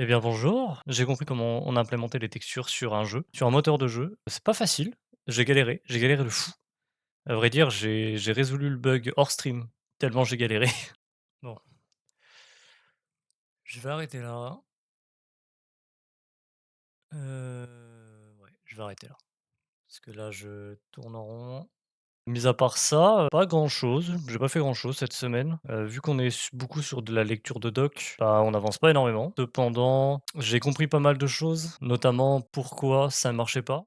Eh bien bonjour, j'ai compris comment on implémentait les textures sur un jeu, sur un moteur de jeu. C'est pas facile, j'ai galéré de fou. À vrai dire, j'ai résolu le bug hors stream, tellement j'ai galéré. Bon, je vais arrêter là. Ouais, je vais arrêter là. Parce que là, je tourne en rond. Mis à part ça, pas grand-chose. J'ai pas fait grand-chose cette semaine. Vu qu'on est beaucoup sur de la lecture de doc, bah, on n'avance pas énormément. Cependant, j'ai compris pas mal de choses, notamment pourquoi ça ne marchait pas.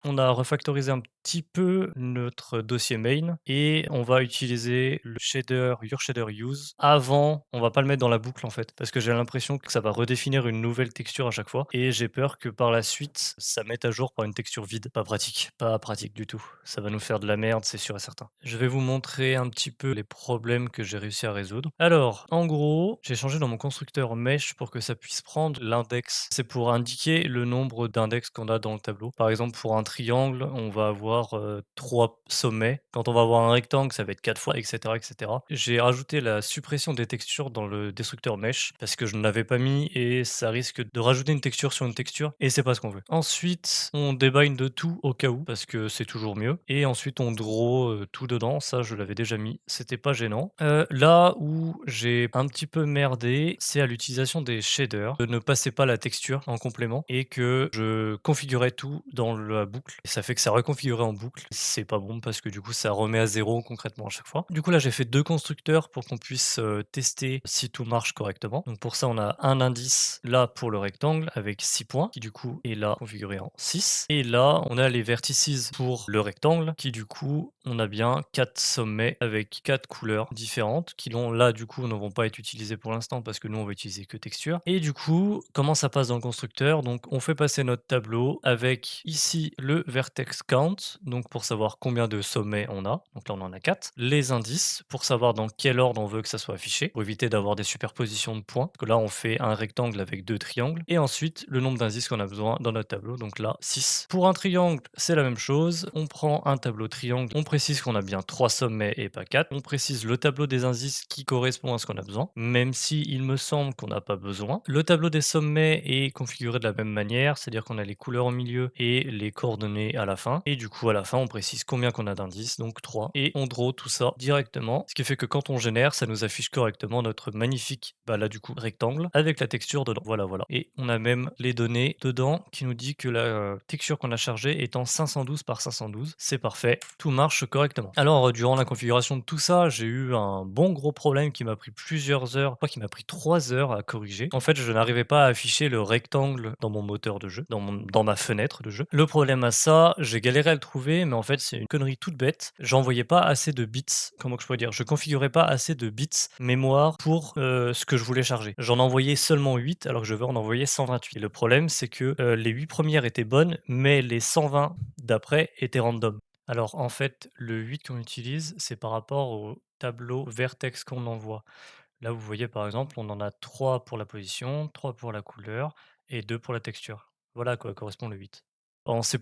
On a refactorisé un petit peu notre dossier main et on va utiliser le shader your shader use. Avant, on va pas le mettre dans la boucle en fait, parce que j'ai l'impression que ça va redéfinir une nouvelle texture à chaque fois et j'ai peur que par la suite, ça mette à jour par une texture vide. Pas pratique du tout. Ça va nous faire de la merde, c'est sûr et certain. Je vais vous montrer un petit peu les problèmes que j'ai réussi à résoudre. Alors, en gros, j'ai changé dans mon constructeur mesh pour que ça puisse prendre l'index. C'est pour indiquer le nombre d'index qu'on a dans le tableau. Par exemple, pour un triangle, on va avoir 3 sommets. Quand on va avoir un rectangle, ça va être 4 fois, etc., etc. J'ai rajouté la suppression des textures dans le destructeur mesh parce que je ne l'avais pas mis et ça risque de rajouter une texture sur une texture et c'est pas ce qu'on veut. Ensuite, on débind de tout au cas où parce que c'est toujours mieux et ensuite on draw tout dedans. Ça, je l'avais déjà mis, c'était pas gênant. Là où j'ai un petit peu merdé, c'est à l'utilisation des shaders. Je ne passais pas la texture en complément et que je configurais tout dans la boucle. Et ça fait que ça reconfigurait en boucle. C'est pas bon parce que du coup, ça remet à zéro concrètement à chaque fois. Du coup, là, j'ai fait 2 constructeurs pour qu'on puisse, tester si tout marche correctement. Donc pour ça, on a un indice là pour le rectangle avec 6 points qui du coup est là configuré en 6. Et là, on a les vertices pour le rectangle qui du coup, on a bien 4 sommets avec 4 couleurs différentes qui l'ont là du coup ne vont pas être utilisées pour l'instant parce que nous on va utiliser que texture. Et du coup, comment ça passe dans le constructeur? Donc on fait passer notre tableau avec ici le vertex count, donc pour savoir combien de sommets on a. Donc là on en a 4. Les indices pour savoir dans quel ordre on veut que ça soit affiché, pour éviter d'avoir des superpositions de points. Parce que là on fait un rectangle avec 2 triangles. Et ensuite le nombre d'indices qu'on a besoin dans notre tableau, donc là 6. Pour un triangle, c'est la même chose. On prend un tableau triangle, on précise qu'on a bien 3 sommets et pas 4. On précise le tableau des indices qui correspond à ce qu'on a besoin, même si il me semble qu'on n'a pas besoin. Le tableau des sommets est configuré de la même manière, c'est-à-dire qu'on a les couleurs au milieu et les coordonnées à la fin. Et du coup, à la fin, on précise combien qu'on a d'indices, donc 3. Et on draw tout ça directement, ce qui fait que quand on génère, ça nous affiche correctement notre magnifique, bah là du coup, rectangle avec la texture dedans. Voilà, voilà. Et on a même les données dedans qui nous dit que la texture qu'on a chargée est en 512 par 512. C'est parfait, tout marche correctement. Alors, durant la configuration de tout ça, j'ai eu un bon gros problème qui m'a pris plusieurs heures, je crois qu'il m'a pris 3 heures à corriger. En fait, je n'arrivais pas à afficher le rectangle dans mon moteur de jeu, dans ma fenêtre de jeu. Le problème à ça, j'ai galéré à le trouver, mais en fait, c'est une connerie toute bête. J'envoyais pas assez de bits, comment que je pourrais dire? Je configurais pas assez de bits mémoire pour, ce que je voulais charger. J'en envoyais seulement 8 alors que je veux en envoyer 128. Et le problème, c'est que, les 8 premières étaient bonnes, mais les 120 d'après étaient random. Alors en fait, le 8 qu'on utilise, c'est par rapport au tableau vertex qu'on envoie. Là, vous voyez par exemple, on en a 3 pour la position, 3 pour la couleur et 2 pour la texture. Voilà à quoi correspond le 8. En C++,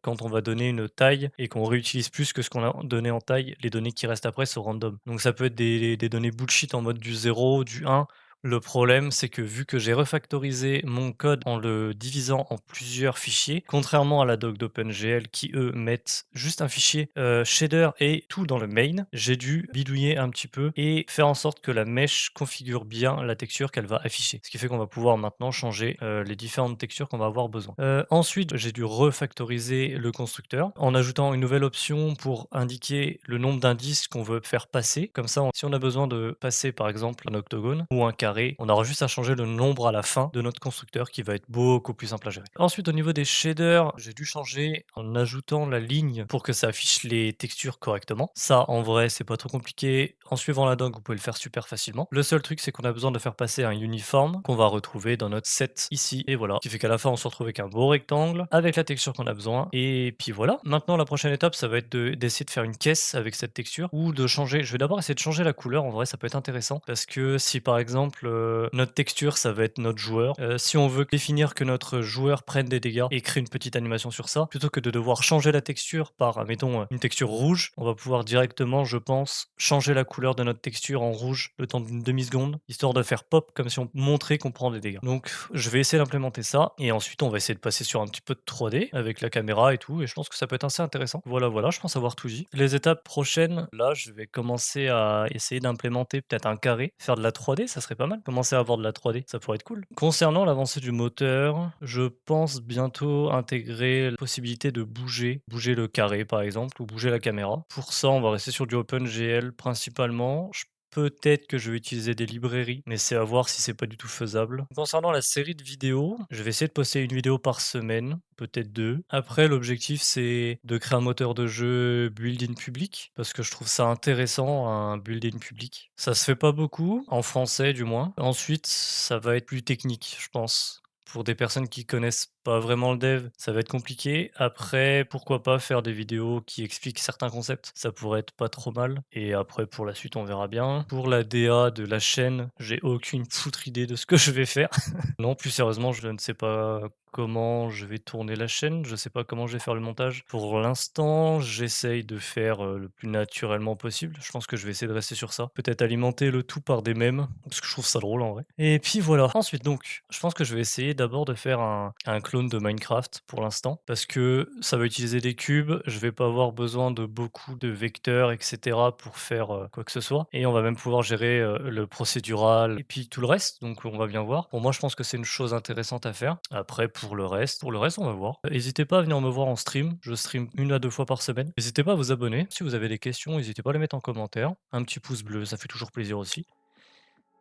quand on va donner une taille et qu'on réutilise plus que ce qu'on a donné en taille, les données qui restent après sont random. Donc ça peut être des données bullshit en mode du 0, du 1. Le problème, c'est que vu que j'ai refactorisé mon code en le divisant en plusieurs fichiers, contrairement à la doc d'OpenGL qui, eux, mettent juste un fichier, shader et tout dans le main, j'ai dû bidouiller un petit peu et faire en sorte que la mesh configure bien la texture qu'elle va afficher. Ce qui fait qu'on va pouvoir maintenant changer, les différentes textures qu'on va avoir besoin. Ensuite, j'ai dû refactoriser le constructeur en ajoutant une nouvelle option pour indiquer le nombre d'indices qu'on veut faire passer. Comme ça, si on a besoin de passer par exemple un octogone ou un carré, on aura juste à changer le nombre à la fin de notre constructeur qui va être beaucoup plus simple à gérer. Ensuite, au niveau des shaders, j'ai dû changer en ajoutant la ligne pour que ça affiche les textures correctement. Ça, en vrai, c'est pas trop compliqué. En suivant la doc, vous pouvez le faire super facilement. Le seul truc, c'est qu'on a besoin de faire passer un uniforme qu'on va retrouver dans notre set ici. Et voilà. Ce qui fait qu'à la fin, on se retrouve avec un beau rectangle avec la texture qu'on a besoin. Et puis voilà. Maintenant, la prochaine étape, ça va être d'essayer de faire une caisse avec cette texture ou de changer. Je vais d'abord essayer de changer la couleur. En vrai, ça peut être intéressant parce que si par exemple exemple, notre texture, ça va être notre joueur. Si on veut définir que notre joueur prenne des dégâts et crée une petite animation sur ça, plutôt que de devoir changer la texture par, admettons, une texture rouge, on va pouvoir directement, je pense, changer la couleur de notre texture en rouge le temps d'une demi-seconde, histoire de faire pop comme si on montrait qu'on prend des dégâts. Donc je vais essayer d'implémenter ça et ensuite on va essayer de passer sur un petit peu de 3D avec la caméra et tout et je pense que ça peut être assez intéressant. Voilà, voilà, je pense avoir tout dit. Les étapes prochaines, là, je vais commencer à essayer d'implémenter peut-être un carré, faire de la 3D, ça serait pas mal. Commencer à avoir de la 3D, ça pourrait être cool. Concernant l'avancée du moteur, je pense bientôt intégrer la possibilité de bouger le carré par exemple ou bouger la caméra. Pour ça, on va rester sur du OpenGL principalement. Peut-être que je vais utiliser des librairies, mais c'est à voir si c'est pas du tout faisable. Concernant la série de vidéos, je vais essayer de poster une vidéo par semaine, peut-être 2. Après, l'objectif, c'est de créer un moteur de jeu build-in public, parce que je trouve ça intéressant, un build-in public. Ça se fait pas beaucoup, en français du moins. Ensuite, ça va être plus technique, je pense. Pour des personnes qui connaissent pas vraiment le dev, ça va être compliqué. Après, pourquoi pas faire des vidéos qui expliquent certains concepts, ça pourrait être pas trop mal. Et après, pour la suite, on verra bien. Pour la DA de la chaîne, j'ai aucune foutre idée de ce que je vais faire. Non, plus sérieusement, je ne sais pas comment je vais tourner la chaîne, je sais pas comment je vais faire le montage. Pour l'instant, j'essaye de faire, le plus naturellement possible. Je pense que je vais essayer de rester sur ça. Peut-être alimenter le tout par des mèmes, parce que je trouve ça drôle en vrai. Et puis voilà. Ensuite donc, je pense que je vais essayer d'abord de faire un clone de Minecraft pour l'instant, parce que ça va utiliser des cubes, je vais pas avoir besoin de beaucoup de vecteurs et cetera pour faire, quoi que ce soit et on va même pouvoir gérer, le procédural et puis tout le reste, donc on va bien voir. Pour moi, je pense que c'est une chose intéressante à faire. Après pour le reste, on va voir. Hésitez pas à venir me voir en stream, je stream 1 à 2 fois par semaine. N'hésitez pas à vous abonner. Si vous avez des questions, n'hésitez pas à les mettre en commentaire. Un petit pouce bleu, ça fait toujours plaisir aussi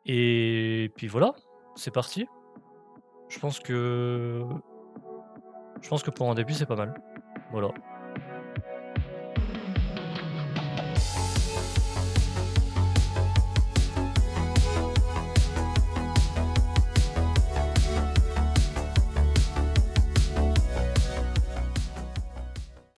et puis voilà, c'est parti. Je pense que je pense que pour un début, c'est pas mal. Voilà.